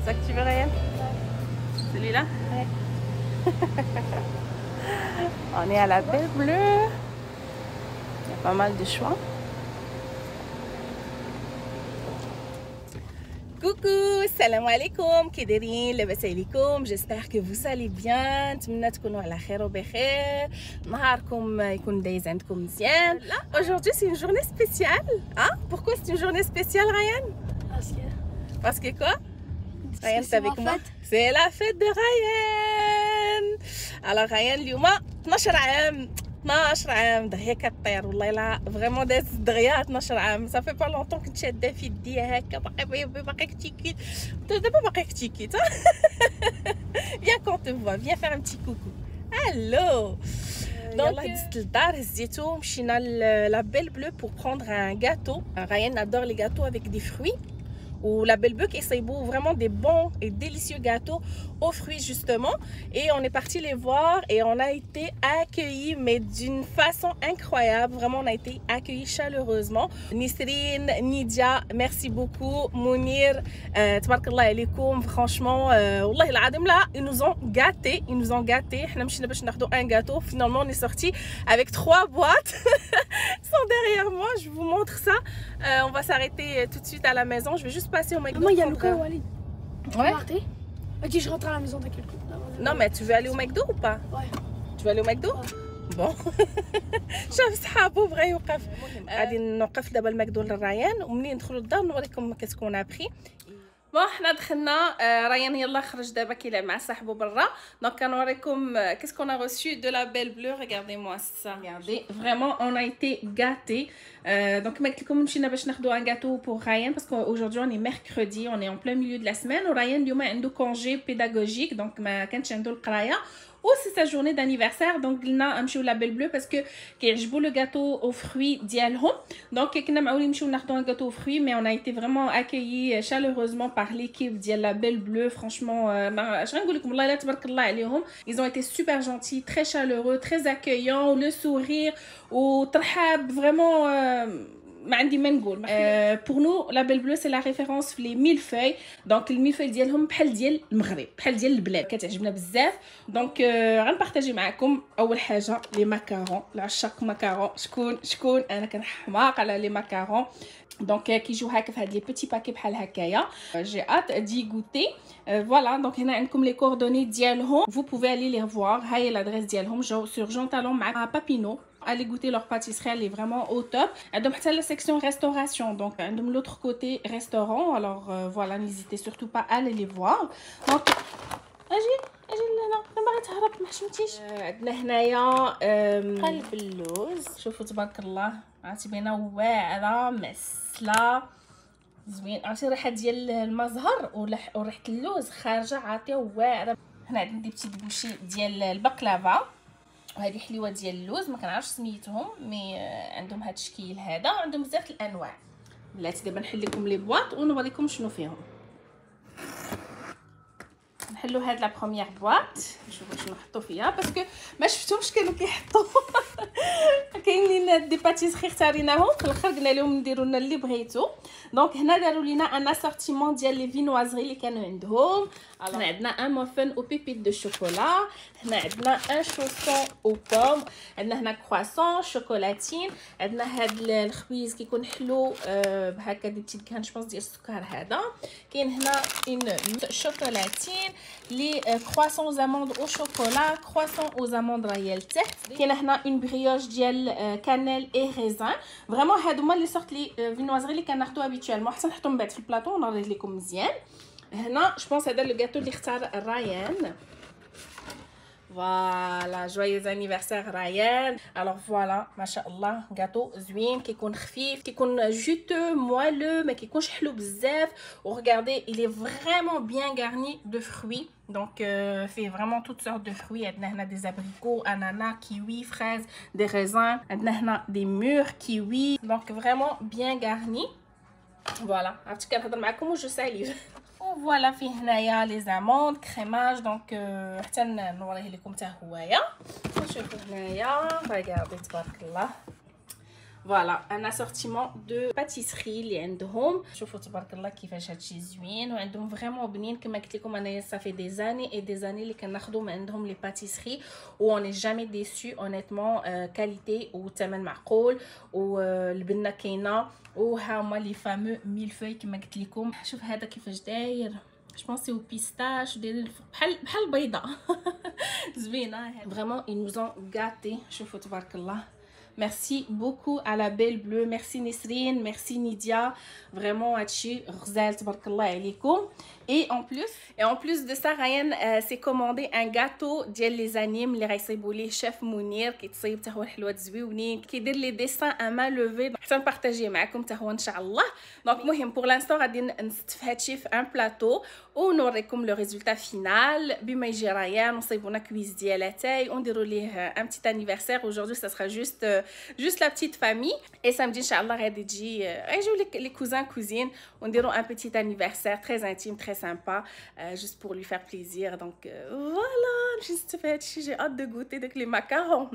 ça que tu veux, Ryan? Celui-là? Ouais. On est à la Belle Bleue. Il y a pas mal de choix. Coucou, salam alaikum, كيدايرين لاباس عليكم؟ j'espère que vous allez bien. نتمنى تكونوا على خير وبخير. نهاركم يكون دايز عندكم مزيان. Aujourd'hui c'est une journée spéciale. Hein? Pourquoi c'est une journée spéciale, Ryan? Parce que quoi? Ryan, c'est avec moi. C'est la fête de Ryan. Alors Ryan اليوم 12 عام. 12 عام دغيا كطير والله لا فريمون داز دغيا 12 عام صافي با لونطون كنت شاده في يديا هكا باقي كتيكيت دابا باقي كتيكيت viens qu'on te voit viens faire un petit coucou allo donc دزت للدار هزيتو مشينا لا بيل بلو pour prendre un gâteau. Ryan adore les gâteaux avec des fruits ou la Belle Bleue qui essaye vraiment des bons et délicieux gâteaux aux fruits justement, et on est parti les voir et on a été accueillis mais d'une façon incroyable, vraiment on a été accueillis chaleureusement. Nisrine, Nidia, merci beaucoup, Mounir, tabarakallah alaikum, franchement والله العظيم là ils nous ont gâtés. احنا مشينا باش ناخذوا un gâteau, finalement on est sorti avec 3 boîtes. Ils sont derrière moi, je vous montre ça. On va s'arrêter tout de suite à la maison, je vais juste passer au McDo. Maman, il y a Lucas et Walid. Ouais. Ok, je rentre à la maison, t'inquiète. Non, mais tu veux aller au McDo ou pas? Ouais. Tu veux aller au McDo? Bon. شوف صحابو بغا يوقف. غادي نوقف دابا الماكدو للريان ومنين ندخلوا للدار نوريكم كاسكون ابخي. بون حنا دخلنا ريان يلا خرج دابا كيلعب مع صاحبو برا. دونك كنوريكم كاسكون ا ريسو دو لا بيل بلو. Regardez moi ça. Regardez, vraiment on a été gâtés. Donc كما قلت لكم مشينا باش ناخذوا un gâteau pour Ryan parce qu'aujourd'hui on est mercredi, on est en plein milieu de la semaine. Ryan اليوم عنده congé pédagogique donc ما كانش عنده القرايه. Ou c'est sa journée d'anniversaire, donc قلنا نمشيو لا بيل بلو باسكو كيعجبوا لو gâteau aux fruits ديالهم. Donc كنا معولين نمشيو ناخذوا un gâteau aux fruits, mais on a été vraiment accueillis chaleureusement par l'équipe ديال la Belle Bleue. Franchement اش غنقول لكم والله لا تبارك الله عليهم. Ils ont été super gentils, très chaleureux, très accueillants, le sourire وترحاب vraiment ما عندي ما نقول. pour nous la Belle Bleue c'est la référence في les millefeuilles. donc الميلفوي ديالهم بحال ديال المغرب بحال ديال البلاد كتعجبنا بزاف. donc غنبارطاجي معكم اول حاجه لي ماكارون. العشاق ماكارون شكون انا كنحماق على لي ماكارون. donc كيجيو هكا في هاد لي بيتي باكي بحال هكايا. j'ai hâte d'y goûter. voilà donc هنا عندكم les coordonnées ديالهم, vous pouvez aller les voir. هاي l'adresse ديالهم sur Jean Talon مع بابينو. Allez goûter leur pâtisserie, elle est vraiment au top. Donc c'est la section restauration, donc de l'autre côté restaurant. Alors voilà, n'hésitez surtout pas à aller les voir. donc اجي لهنا باغي تهرب ما حشمتيش. عندنا هنايا قلب اللوز. شوفوا تبارك الله عرفتي بينا واعره مسله زوين. عرفتي الريحه ديال المزهر وريحه اللوز خارجه عاطيه واعره. هنا عندي بتي بوشي ديال البقلاوه وهذه حليوه ديال اللوز ما كنعرفش سميتهم مي عندهم هذا الشكل هذا وعندهم بزاف الانواع. بلاتي دابا نحل لكم لي بواط ونوريكم شنو فيهم. نحلوا هاد لا بروميير بواط نشوفوا شنو نحطوا فيها باسكو ما شفتهمش كانوا كيحطوا. كاينين دي باتيسري اختاريناهم في الاخر قلنا لهم نديروا لنا اللي بغيتو. دونك هنا داروا لينا ان اسورتيمون ديال لي فينوازري اللي كانوا عندهم. هنا عندنا ان موفن او بيبيت دو شوكولا. هنا عندنا ان شوسون او بوم. عندنا هنا كرواسون شوكولاتين. عندنا هاد الخبيز كيكون حلو بهكا دي بتيت كان جوبونس ديال السكر هذا. كاين هنا اون شوكولاتين لي كرواسون زاموند او شوكولا كرواسون او زاموند راهي لتحت. كاين هنا اون بريوش ديال كانيل اي ريزان. فريمون هادو هما لي سورت لي فينوازري اللي كناخذو هابيتوالمون. حتى نحطهم بعد في البلاطو ونوريه لكم مزيان. هنا جوبونس هذا لو غاتو اللي اختار رايان. Voilà, joyeux anniversaire Ryan. Alors voilà, machallah, gâteau زوين كيكون خفيف كيكون juteux, moelleux mais كيكونش حلو بزاف. وregardez, il est vraiment bien garni de fruits. Donc fait vraiment toutes sortes de fruits. عندنا هنا des abricots, ananas, kiwi, fraises, des raisins. عندنا هنا des mûres, kiwi. Donc vraiment bien garni. Voilà, عرفتي كنهضر معكم و جو ساليف. فوالا فيه هنايا لي زاموند كريماج. دونك حتى نوريه لكم حتى هوايا. شوفوا هنايا ريغاردي تبارك الله. فوالا ان اسورتيمون دو باتيسري اللي عندهم. شوفوا تبارك الله كيفاش هادشي زوين وعندهم فريمون بنين. كما قلت لكم انايا صافي دي زاني اي دي زاني اللي كناخذوا من عندهم لي باتيسري و اوني جامي ديسو اونيتمون. كاليتي والثمن معقول والبنه كاينه. وها هما لي فامو ميلفوي كما قلت لكم. شوف هذا كيفاش داير je pense c'est au pistache دايرين بحال البيضه زوينه فريمون ils nous ont gâté. شوفوا تبارك الله. Merci beaucoup à la belle bleue. Merci Nesrine, merci Nidia. Vraiment, هادشي غزال تبارك الله عليكم. Et en plus de ça, Ryan s'est commandé un gâteau ديال لي زانيم اللي غيصيبوا ليه شيف منير. كيتصيب حتى هو الحلوات زويونين. كيدير لي ديسان ا مان لوفي حتى نبارطاجيه معكم حتى هو ان شاء الله. دونك المهم بور لانستون غادي نستف هادشي في ان بلاطو ونوريكم لو ريزولتا فينال بما يجي ريان ونصيبوا لنا كويز ديال تاي ونديروا ليه ان بتيت انيفرسير. Aujourd'hui ça sera juste la petite famille et samedi inchallah غادي تجي غيجيو les cousins cousines ونديروا un petit anniversaire très intime très sympa juste pour lui faire plaisir. Donc voilà, juste fait, j'ai hâte de goûter donc les macarons.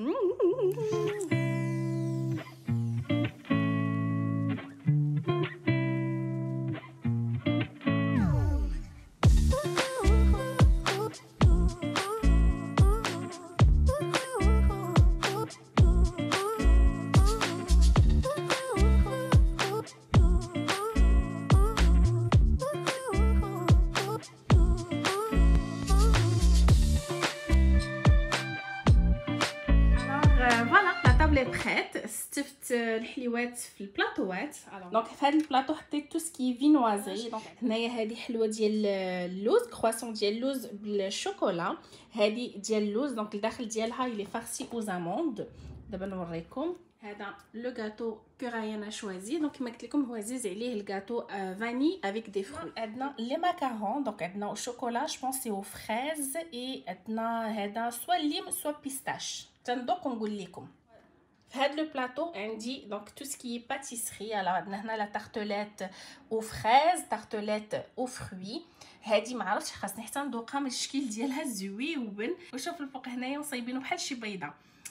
بريت ستفت الحليوات في البلاطوات. دونك في هذا البلاطو حطيت تو سكي فينوازي. دونك هنايا هذه حلوه ديال اللوز كرواسون ديال اللوز بالشوكولا. هذه ديال اللوز دونك الداخل ديالها اللي فارسي او زاموند. دابا نوريكم. هذا لو غاتو كو رايان شوازي. دونك كما قلت لكم هو عزيز عليه الغاتو فاني افيك دي فروي. عندنا لي ماكارون دونك عندنا الشوكولا جو بونس سي او فريز اي عندنا هذا سوا ليم سوا بيستاش. تندوق ونقول لكم. في هذا لو بلاطو عندي دونك تو سكي باتيسري. alors عندنا هنا لا تارتوليت او فريز تارتوليت او فروي. هذه ما عرفتش خاصني حتى ندوقها من الشكل ديالها زويون. وشوف الفوق هنايا مصايبينه بحال شي بيضه.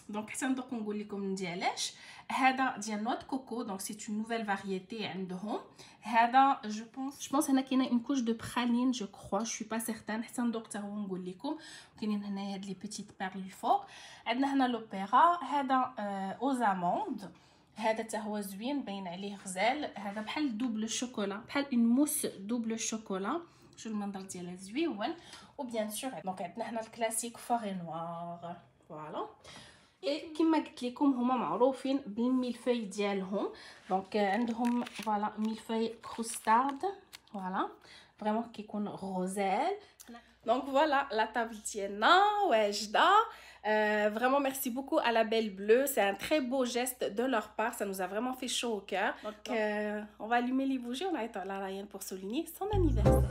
دونك حتى ندوق ونقول لكم ديالاش. هذا ديال نوت كوكو دونك سي اون نوفيل فارييتي عندهم. هذا جو بونس هنا كاينه اون كوش دو برالين جو كروا جو سوي با سيغتان. حتى ندوق حتى هو نقول لكم. كاينين هنايا هاد لي بيتيت بيرل الفوق. عندنا هنا لوبيرا. هذا او زاموند. هذا حتى هو زوين باين عليه غزال. هذا بحال دوبل شوكولا بحال اون موس دوبل شوكولا. شوف المنظر ديالها زويون. وبيان سور دونك عندنا هنا الكلاسيك فوري نوار. فوالا كما قلت لكم هما معروفين بالميلفوي ديالهم. دونك عندهم فوالا ميلفوي كروستارد. فوالا فريمون كيكون غوزال. Donc voilà, la table ديالنا واجده. Vraiment merci beaucoup à la belle bleue. C'est un très beau geste de leur part. Ça nous a vraiment fait chaud au cœur. Donc on va allumer les bougies. On va être là Ryan pour souligner son anniversaire.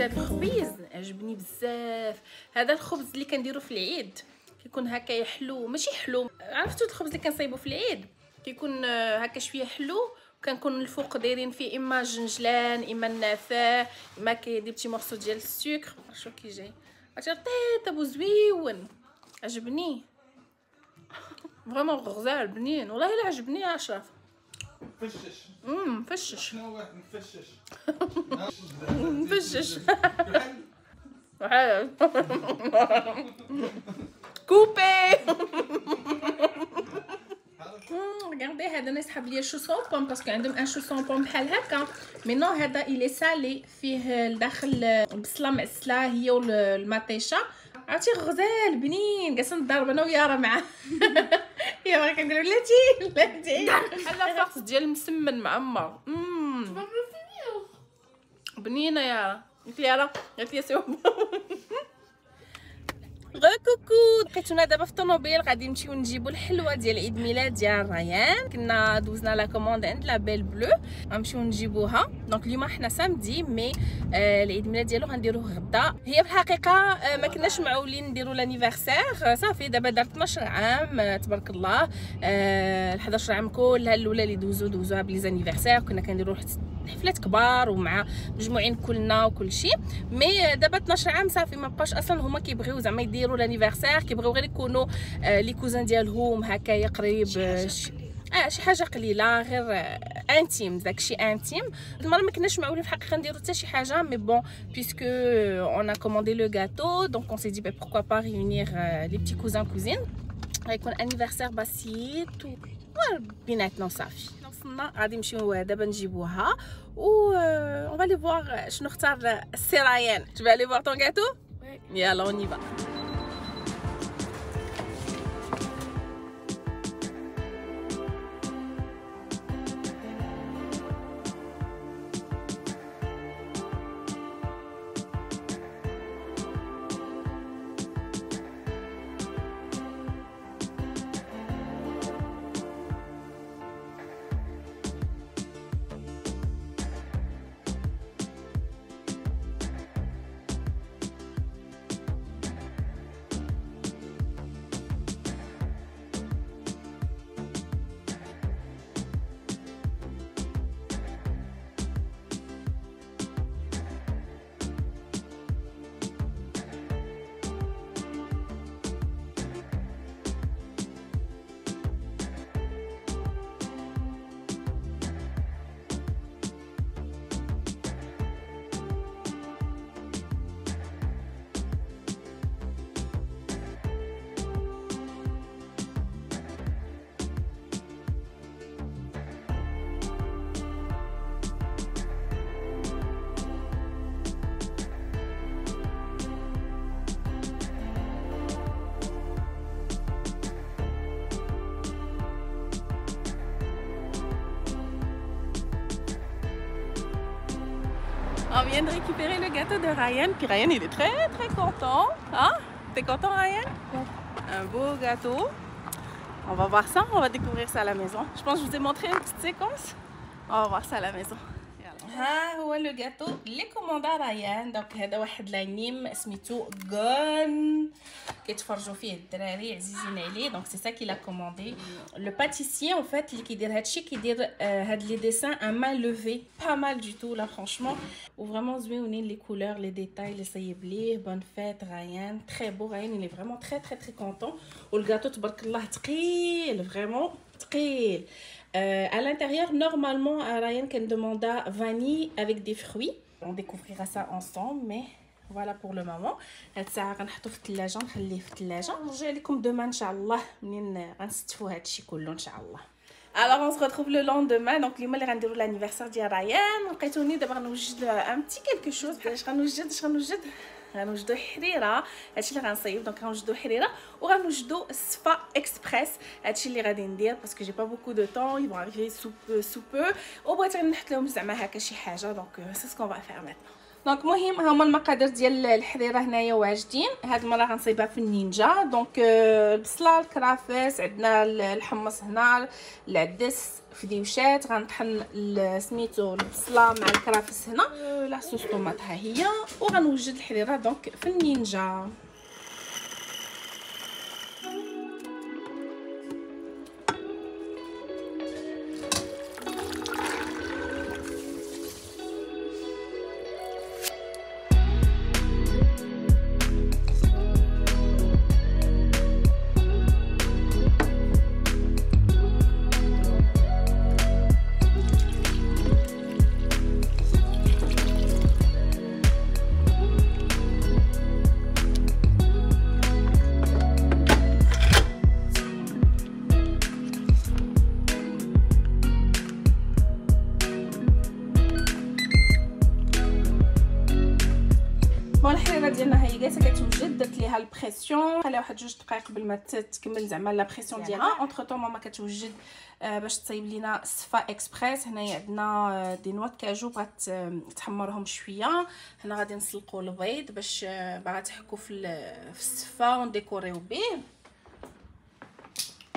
هذا الخبيز عجبني بزاف. هذا الخبز اللي كنديرو في العيد كيكون هكا يحلو، ماشي حلو، عرفتوا الخبز اللي كنصايبو في العيد كيكون هكا شويه حلو، وكنكون الفوق دايرين فيه اما جنجلان اما النافع اما كيدير بتي مورسو ديال السكر. شوف كي جاي عرفتي ابو زويون، عجبني فريمون غزال بنين والله الا عجبني يا اشرف. مفشش. مفشش. شنو هو مفشش؟ مفشش. بحال كوبي. regardez هذا انا يسحب لي الشوسون بوم باسكو عندهم ان شوسون بوم بحال هكا، مي نو هذا الي سالي فيه لداخل البصله معسله هي والمطيشه. عرفتي غزال بنين، جالسه نضرب انا ويارا معاه. يا باغي كنديرو بلاتي بحال فاخس ديال المسمن معمر. بنينه يارا. قلت يارا قلت يا سوب. كوكو لقيتونا دابا في الطوموبيل غادي نمشيو نجيبو الحلوه ديال عيد ميلاد ديال ريان. كنا دوزنا لا كوموند عند لا بيل بلو غنمشيو نجيبوها. دونك اليوم حنا سامدي مي العيد ميلاد ديالو غنديروه غدا. هي في الحقيقه ما كناش معولين نديرو لانيفرسير، صافي دابا دارت 12 عام تبارك الله. 11 عام كلها الاولى اللي دوزوها بلي زانيفرسير، كنا كنديرو حفلات كبار ومع مجموعين كلنا وكل شيء. مي دابا 12 عام صافي ما بقاوش اصلا هما كيبغيو زعما يديروا لانيفرسير، كيبغيو غير يكونوا لي كوزان ديالهم هكايا قريب شي حاجه قليله غير انتيم، داكشي انتيم. المره ما كناش معولين في الحقيقه نديرو حتى شي حاجه، مي بون بيسكو اون ا كوموندي لو غاتو دونك اون سي دي بوركوا با ريونير لي بتي كوزان كوزين. غيكون انيفرسير بسيط بيناتنا وصافي. وصلنا غادي نمشيو دابا نجيبوها و اون فالي فوار شنو اختار السي ريان. Tu vas aller voir ton gâteau? يلا on y va. On vient de récupérer le gâteau de Ryan, puis Ryan il est très content. Hein? T'es content Ryan? Ouais. Un beau gâteau. On va voir ça, on va découvrir ça à la maison. Je pense que je vous ai montré une petite séquence. On va voir ça à la maison. ها هو لو غاتو اللي كوموندا ريان. دونك هذا واحد لانيم سميتو غون كيتفرجوا فيه الدراري عزيزين عليه. دونك سي سا كي لا كوموندي. لو باتيسيي ان فيت اللي كيدير هادشي كيدير هاد لي ديسان ان مان لوفي با مال دو تو لا فرانشمون، و فريمون زوينين لي كولور لي ديتاي اللي صايب ليه. بون فيت ريان تري بو. ريان il est vraiment très content. والغاتو تبارك الله ثقيل فريمون ثقيل. À l'intérieur, normalement, Ryan can demander vanille avec des fruits. On découvrira ça ensemble, mais voilà pour le moment. هاد الساعة غنحطو في الثلاجة، نخليه في الثلاجة. نرجع لكم دوما ان شاء الله منين غنستفوا هادشي كله ان شاء الله. Alors on se retrouve le lendemain. Donc اليوم اللي غنديرو l'anniversaire ديال ريان. لقيتوني دابا غنوجد ان بتي كلكو شوز. اش غنوجد غنوجدو حريره. هادشي اللي غنصايب. دونك غنوجدو حريره وغنوجدو الصفا اكسبريس. هادشي اللي غادي ندير باسكو جي با بوكو دو طون، ils vont arriver sous peu. وبغيت نحط لهم زعما هكا شي حاجه. دونك سي سكون فا فير ميتنون. دونك مهم هما المقادير ديال الحريره هنايا واجدين. هاد المره غنصايبها في النينجا. دونك البصله، الكرافس، عندنا الحمص هنا، العدس، فديوشات. غنطحن سميتو البصله مع الكرافس هنا، لاصوص طوماط ها هي، وغنوجد الحريره دونك في النينجا. الحريره ديالنا ها هي جالسه كتوجد. درت ليها البريسيون، خليها واحد 2 دقائق قبل ما تكمل زعما لا بريسيون ديالها. اونتر طون ماما كتوجد باش تصايب لينا الصفا اكسبريس. هنايا عندنا دي نوا كاجو بغات تحمرهم شويه. هنا غادي نسلقوا البيض باش باغا تحكوا في الصفا ونديكوريو به.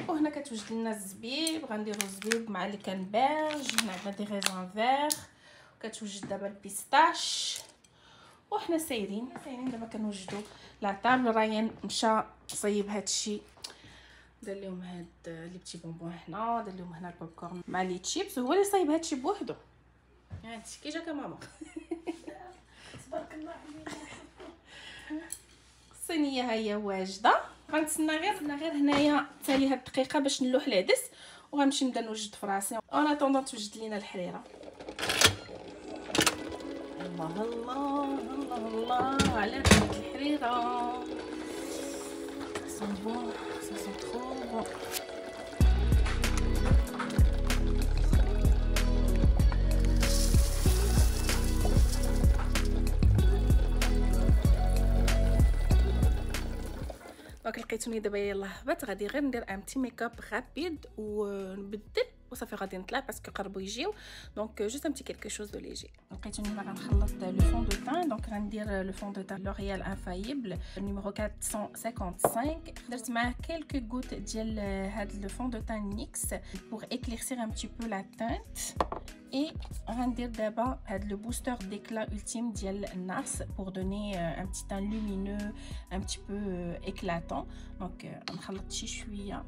وهنا كتوجد لنا الزبيب، غنديروا الزبيب مع اللي كنبيرج. هنا عندنا دي ريزون فيغ، وكتوجد دابا البيستاش. وحنا سايرين دابا كنوجدوا لا طابل. ريان مشى صايب هادشي، دار لهم هاد لي بتي بونبون هنا، دار لهم هنا البوب كورن مع لي تشيبس، وهو اللي صايب هادشي بوحدو. هانتي كي جاك ماما تبارك الله عليك. الصينيه ها هي واجده. غنتسنى غير هنايا تالي هاد الدقيقه باش نلوح العدس، وغنمشي نبدا نوجد في راسي. انا طوندون توجد لينا الحريره. الله الله الله الله على هاد الحريره. سون بون، سون ترو بون. دونك لقيتوني دابا يلاه هبط. غادي غير ندير ان بتي ميكاب رابيد ونبدل وصافي غادي نطلع باسكو قربوا يجيو. دونك جوست ان بتي كيلكو شوز دو ليجي. لقيتوني هنا غنخلط لو فون دو تان. دونك غندير لو فون دو تان لوريال انفايبل نيميرو 455. درت معاه كيلكو غوت ديال هاد لو فون دو تان نيكس بور éclaircir un petit peu la teinte. Et غندير دابا هاد لو بوستر d'éclat ultime ديال النارس pour donner un petit teint lumineux un petit peu éclatant. دونك نخلط شي شويه.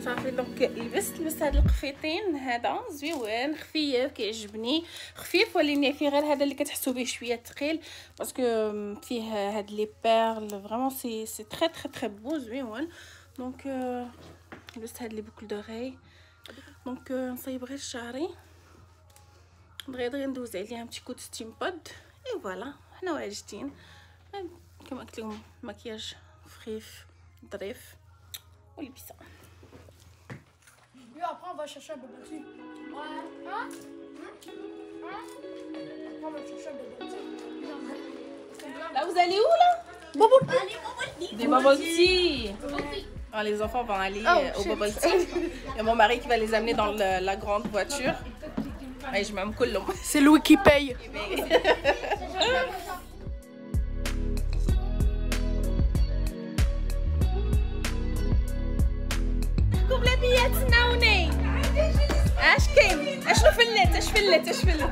صافي دونك لبست هاد القفيطين. هذا زويون خفيف كيعجبني، خفيف ولكن فيه غير هذا اللي كتحسوا به شويه ثقيل باسكو فيه هاد لي بيرل فريمون سي تري تري تري بو زويون. دونك لبست هاد لي بوكل دوغي. دونك نصايب غير شعري دغيا ندوز عليها بتي كوت ستيم بود اي فوالا حنا واجدين. كما قلت لكم مكياج خفيف الظريف والبيسه. Et après, on va chercher un bubble tea. Ouais. Hein? Après, on va chercher un bubble tea. Là, vous allez où là? Bubble tea. Des bubble tea. Alors, les enfants vont aller au bubble tea. Il y a mon mari qui va les amener dans la grande voiture. Et je m'aime cool. C'est Louis qui paye. كوب لبيات ناوني اش كاين اشنو فلت اش فلت اش فلت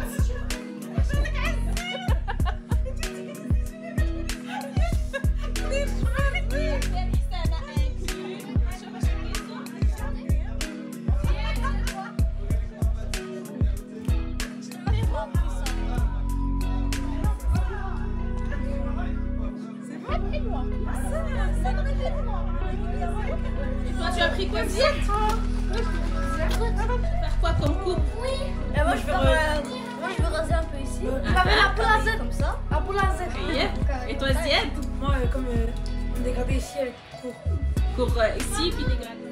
Tu as pris quoi, Ziad? Faire quoi comme coupe? Oui. Et moi, je veux raser un peu ici. Un peu la Z comme ça. Un peu la Z. Et toi, Ziad? Moi, comme un dégradé ici avec court. Cours ici, puis dégradé.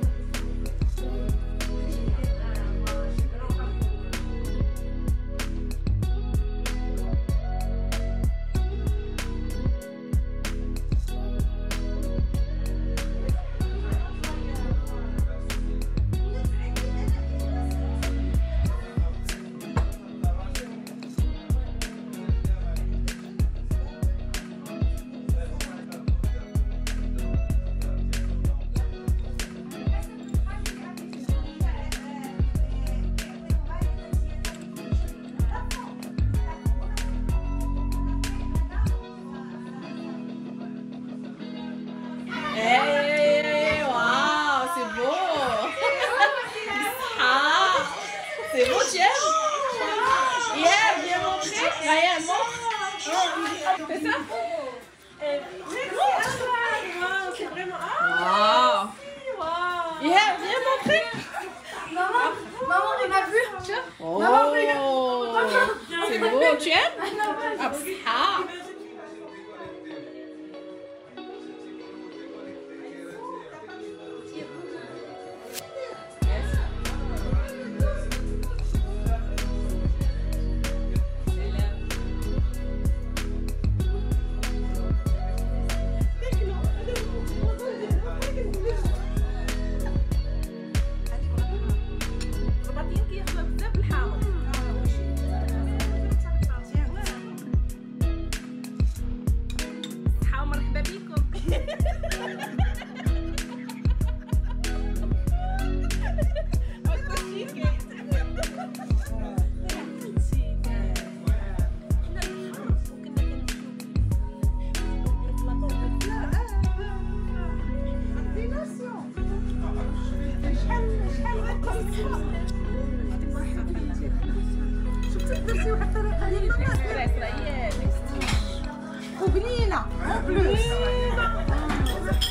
C'est beau, tu aimes? Yeah, viens montrer. Ryan, montre. Fais ça. Wow, c'est vraiment... Wow. Yeah, viens montrer. Maman, on a vu. Oh, c'est beau, tu aimes? Ah. وبنينة en plus.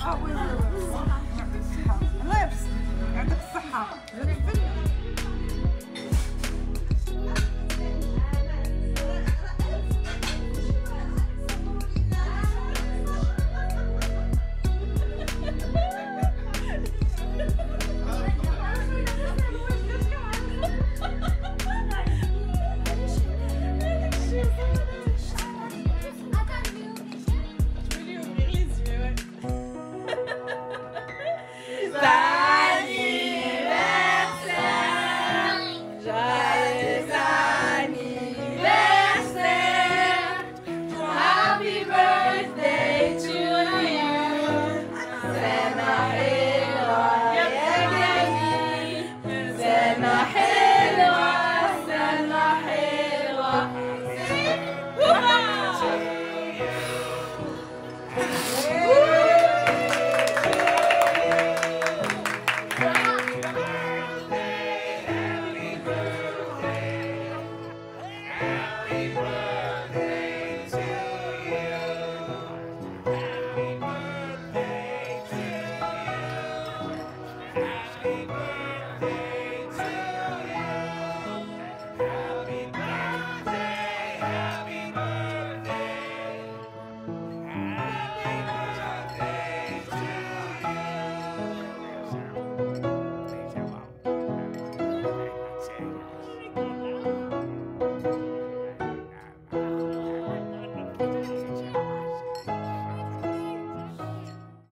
اه وي الله يبارك يعطيك الصحة. Zena